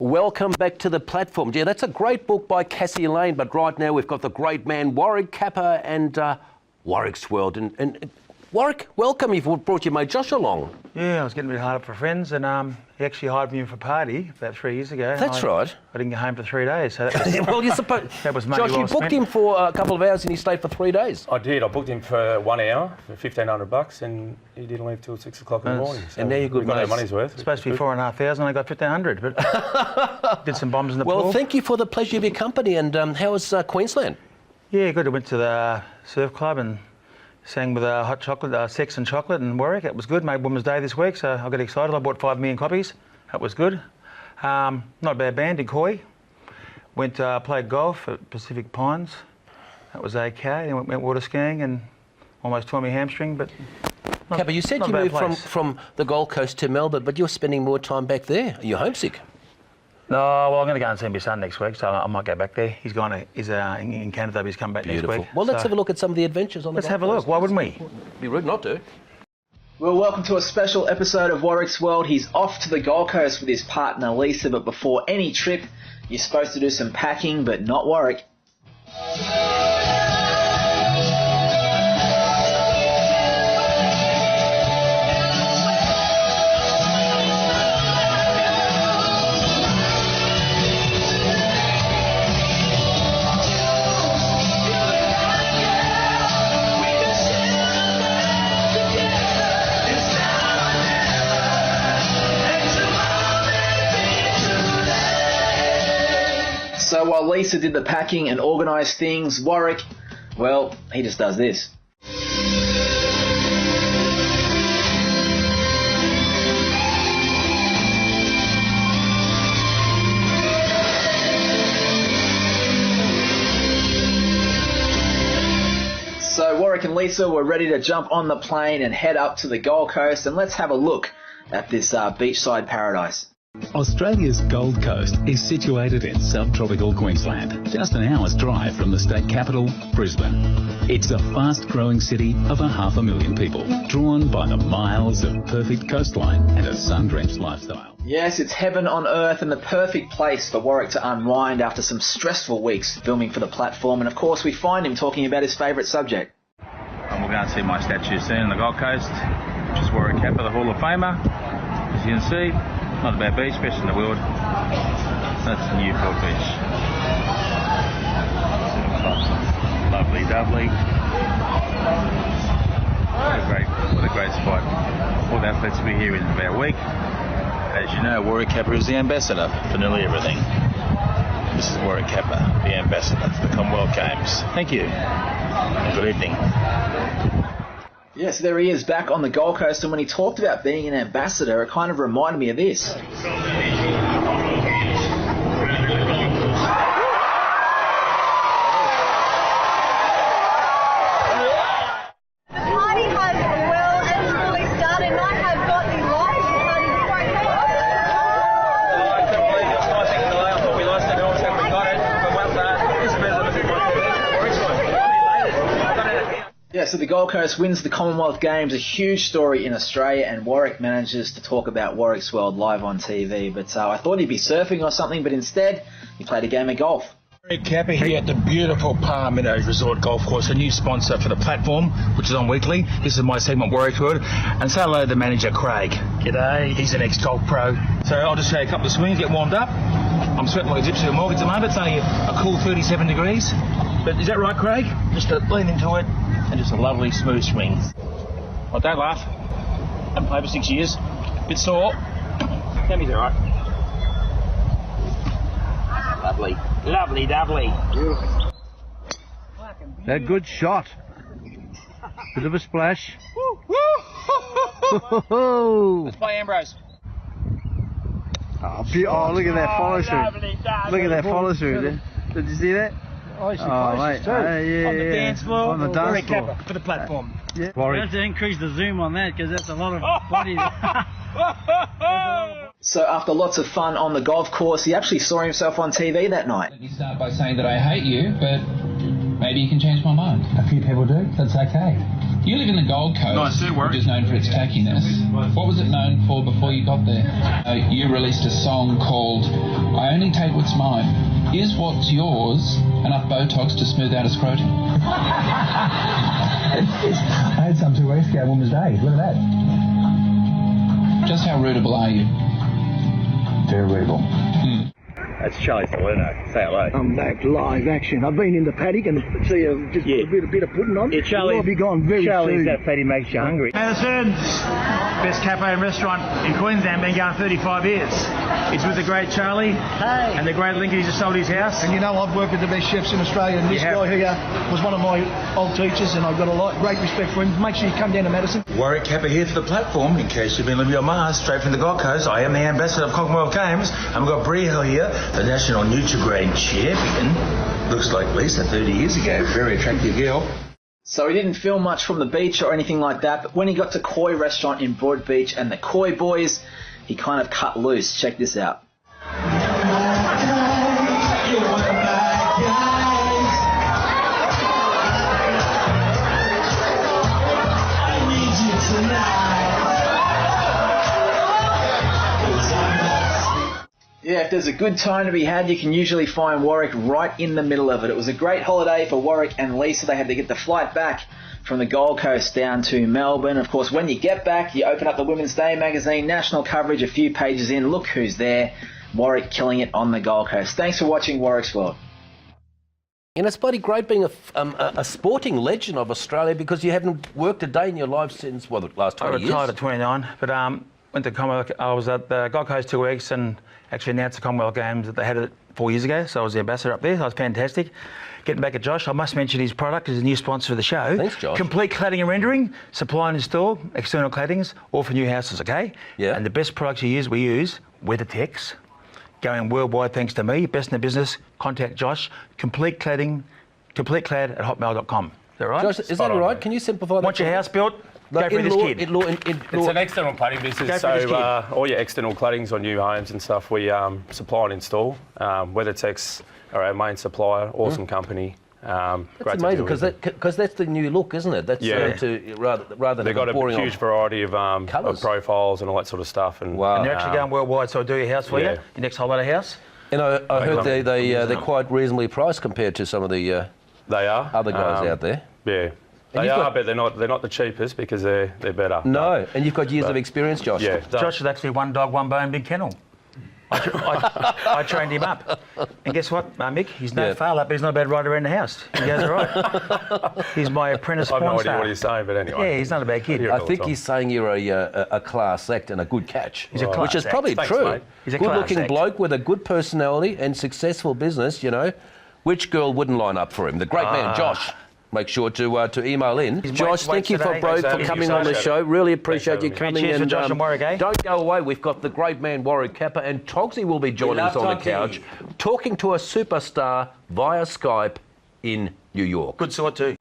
Welcome back to the platform. Yeah, that's a great book by Cassie Lane, but right now we've got the great man Warwick Kappa and Warwick's World. And Warwick, welcome. You've brought your mate Josh along. Yeah, I was getting a bit hard up for friends, and he actually hired me in for a party about 3 years ago. That's right. I didn't get home for 3 days, so that was, well, you're supposed. that was money Josh, well you booked spent. him for a couple of hours and he stayed for 3 days. I did. I booked him for 1 hour for $1,500, and he didn't leave till 6 o'clock in the morning. So and now you're good, we got our mates. money's worth. It's supposed to be 4,500. I got 1,500, but did some bombs in the pool. Well, thank you for the pleasure of your company. And how was Queensland? Yeah, good. I went to the surf club and sang with Hot Chocolate, Sex and Chocolate in Warwick. It was good. Made Women's Day this week, so I got excited. I bought 5 million copies. That was good. Not a bad band, Decoy. Went played golf at Pacific Pines. That was okay. Then went water skiing and almost tore my hamstring, but Kappa, you said you moved from the Gold Coast to Melbourne, but you're spending more time back there. Are you homesick? No, well, I'm going to go and see my son next week, so I might go back there. He's in Canada, but he's come back next week. Well, let's have a look at some of the adventures on the Let's have a look. Why wouldn't we? It'd be rude not to. Well, welcome to a special episode of Warwick's World. He's off to the Gold Coast with his partner Lisa, but before any trip, you're supposed to do some packing, but not Warwick. So while Lisa did the packing and organised things, Warwick, well, he just does this. So Warwick and Lisa were ready to jump on the plane and head up to the Gold Coast, and let's have a look at this beachside paradise. Australia's Gold Coast is situated in subtropical Queensland, just an hour's drive from the state capital, Brisbane. It's a fast-growing city of 500,000 people, drawn by the miles of perfect coastline and a sun-drenched lifestyle. Yes, it's heaven on earth and the perfect place for Warwick to unwind after some stressful weeks filming for the platform, and of course we find him talking about his favourite subject. And we're going to see my statue soon on the Gold Coast, which is Warwick Kappa, the Hall of Famer. As you can see, not a bad beach, best in the world. That's Newport Beach. Lovely, lovely. What a great spot. All the athletes will be here in about a week. As you know, Warwick Kappa is the ambassador for nearly everything. This is Warwick Kappa, the ambassador for the Commonwealth Games. Thank you. And good evening. Yes, there he is back on the Gold Coast, and when he talked about being an ambassador, it kind of reminded me of this. Yeah, so the Gold Coast wins the Commonwealth Games, a huge story in Australia, and Warwick manages to talk about Warwick's World live on TV. But I thought he'd be surfing or something, but instead he played a game of golf. Warwick Kappa here at the beautiful Palm Meadows Resort Golf Course, a new sponsor for the platform, which is on weekly. This is my segment, Warwick's World. And say hello to the manager, Craig. G'day. He's an ex-golf pro. So I'll just show you a couple of swings, get warmed up. I'm sweating like a gypsy at Morgan at the moment. It's only a cool 37 degrees. But is that right, Craig? Just to lean into it. And just a lovely smooth swing. Well, don't laugh. Haven't played for 6 years. Bit sore. Tammy's all right. Lovely. Lovely, lovely. A good shot. Bit of a splash. Let's play Ambrose. Oh, look at that follow through. Look at that follow through. Did you see that? Oh, mate. Yeah, on the dance floor. On the dance floor. For the platform. Yeah. You have to increase the zoom on that because that's a lot of bodies. So after lots of fun on the golf course, he actually saw himself on TV that night. Let me start by saying that I hate you, but maybe you can change my mind. A few people do. That's okay. You live in the Gold Coast, Nice too, Warwick. which is known for its tackiness. What was it known for before you got there? You released a song called I Only Take What's Mine. Is what's yours enough Botox to smooth out a scrotum? I had some 2 weeks ago, Women's Day. Look at that. Just how rootable are you? Very readable. That's Charlie Salerno. Say hello. I'm back live action. I've been in the paddock and see just a bit of pudding on. Yeah, Charlie. I'll be gone very Charlie's soon. that fatty makes you hungry. Madison, best cafe and restaurant in Queensland, been going 35 years. It's with the great Charlie and the great Lincoln. He's just sold his house. And you know, I've worked with the best chefs in Australia, and this guy here was one of my old teachers, and I've got great respect for him. Make sure you come down to Madison. Warwick Kappa here for the platform. In case you've been living on Mars, straight from the Gold Coast, I am the ambassador of Commonwealth Games, and we've got Brie Hill here, the national Nutrigrain champion. Looks like Lisa 30 years ago. Very attractive girl. So he didn't film much from the beach or anything like that, but when he got to Koi restaurant in Broadbeach and the Koi boys, he kind of cut loose. Check this out. Yeah, if there's a good time to be had, you can usually find Warwick right in the middle of it. It was a great holiday for Warwick and Lisa. They had to get the flight back from the Gold Coast down to Melbourne. Of course, when you get back, you open up the Women's Day magazine, national coverage, a few pages in. Look who's there. Warwick killing it on the Gold Coast. Thanks for watching Warwick's World. And it's bloody great being a sporting legend of Australia because you haven't worked a day in your life since, the last 20 years? I retired at 29, but went to Commonwealth. I was at the Gold Coast 2 weeks and actually announced the Commonwealth Games that they had it 4 years ago, so I was the ambassador up there. So it was fantastic. Getting back at Josh, I must mention his product is a new sponsor of the show. Thanks, Josh. Complete cladding and rendering, supply and install, external claddings, all for new houses, okay? Yeah. And the best products we use, WeatherTex, going worldwide thanks to me, best in the business, contact Josh, complete clad at hotmail.com. Is that right? Josh, is that all right? Can you simplify that? Want your house built? Go for this kid. It's an external cladding business, so all your external claddings on new homes and stuff, we supply and install. WeatherTex are our main supplier, awesome company. That's amazing because that's the new look, isn't it? That's rather than they've got a huge variety of profiles and all that sort of stuff. And you're actually going worldwide, so I'll do your house for you, your next holiday house. And I heard they're quite reasonably priced compared to some of the other guys out there. Yeah. They are, but they're not the cheapest because they're better. No, and you've got years of experience, Josh. Yeah. Josh is actually one dog, one bone, big kennel. I trained him up. And guess what, Mick? He's no failure, but he's not a bad rider around the house. He goes all right. He's my apprentice porn I've no star. idea what he's saying, but anyway. Yeah, he's not a bad kid. I think he's saying you're a class act and a good catch. He's a class which is probably Thanks, true. mate. He's a class Good-looking act. bloke with a good personality and successful business, you know. Which girl wouldn't line up for him? The great man, Josh. Make sure to email in. Josh, thank you for coming on the show. Really appreciate you coming. Cheers for Josh and Warwick, eh? Don't go away. We've got the great man Warwick Kappa and Togsy will be joining us on the couch, talking to a superstar via Skype in New York. Good sort too.